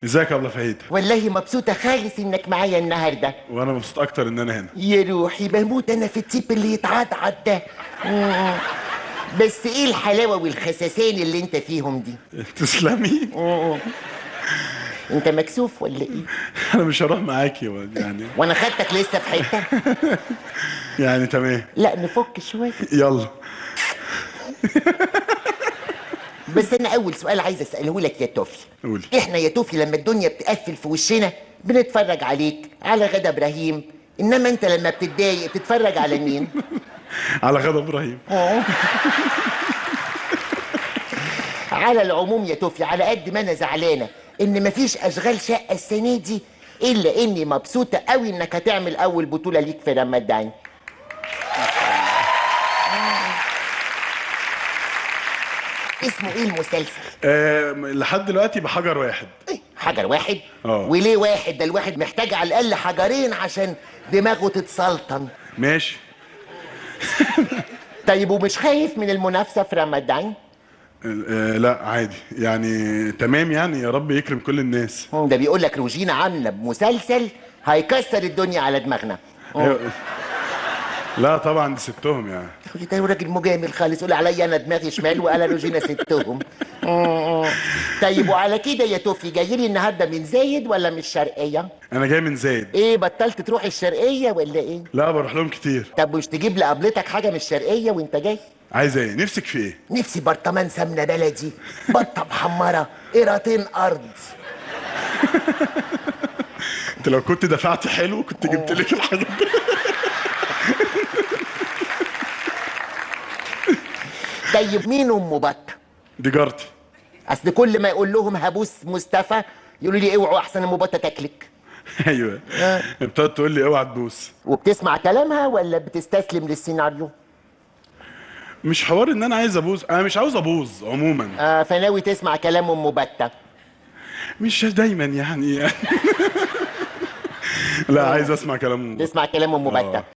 ازيك يا ابله فهيد؟ والله مبسوطة خالص انك معايا النهاردة. وانا مبسوط اكتر ان انا هنا. يا روحي بموت انا في التيب اللي يتعضعض ده. مم. بس ايه الحلاوة والخساسين اللي انت فيهم دي؟ تسلمي. مم. انت مكسوف ولا ايه؟ انا مش هروح معاكي يعني. وانا خدتك لسه في حتة؟ يعني تمام. لا نفك شوية. يلا. بس انا اول سؤال عايز اساله لك يا توفي. قولي. احنا يا توفي لما الدنيا بتقفل في وشنا بنتفرج عليك على غدا ابراهيم، انما انت لما بتتضايق بتتفرج على مين؟ على غدا ابراهيم. على العموم يا توفي، على قد ما انا زعلانه ان مفيش اشغال شقه السنه دي، الا اني مبسوطه قوي انك هتعمل اول بطوله ليك في رمضان. اسمه ايه المسلسل؟ لحد دلوقتي بحجر واحد. حجر واحد؟ اه. وليه واحد؟ ده الواحد محتاج على الاقل حجرين عشان دماغه تتسلطن. ماشي. طيب ومش خايف من المنافسه في رمضان؟ لا عادي يعني، تمام يعني، يا رب يكرم كل الناس. ده بيقول لك روجينا عامله بمسلسل هيكسر الدنيا على دماغنا. أيوة. لا طبعا دي ستهم يعني. ده راجل مجامل خالص، يقول عليا انا دماغي شمال وانا روجينا ستهم. طيب وعلى كده يا توفي جاي لي النهارده من زايد ولا من الشرقيه؟ انا جاي من زايد. ايه بطلت تروح الشرقيه ولا ايه؟ لا بروح لهم كتير. طب مش تجيب لقبلتك حاجه من الشرقيه وانت جاي؟ عايزه ايه؟ نفسك في ايه؟ نفسي برطمان سمنه بلدي، بطه محمره، قيرتين ارض. انت لو كنت دفعت حلو كنت جبت لك الحاجات دي. طيب مين ام بطه؟ دي جارتي. اصل كل ما يقول لهم هبوس مصطفى يقولوا لي اوعوا احسن ام بطه تاكلك. ايوه. بتقعد تقول لي اوعى تبوس. وبتسمع كلامها ولا بتستسلم للسيناريو؟ مش حوار ان انا عايز ابوظ، انا مش عاوز ابوظ عموما. فناوي تسمع كلام ام بطه؟ مش دايما يعني. لا عايز اسمع كلام. تسمع كلام ام بطه.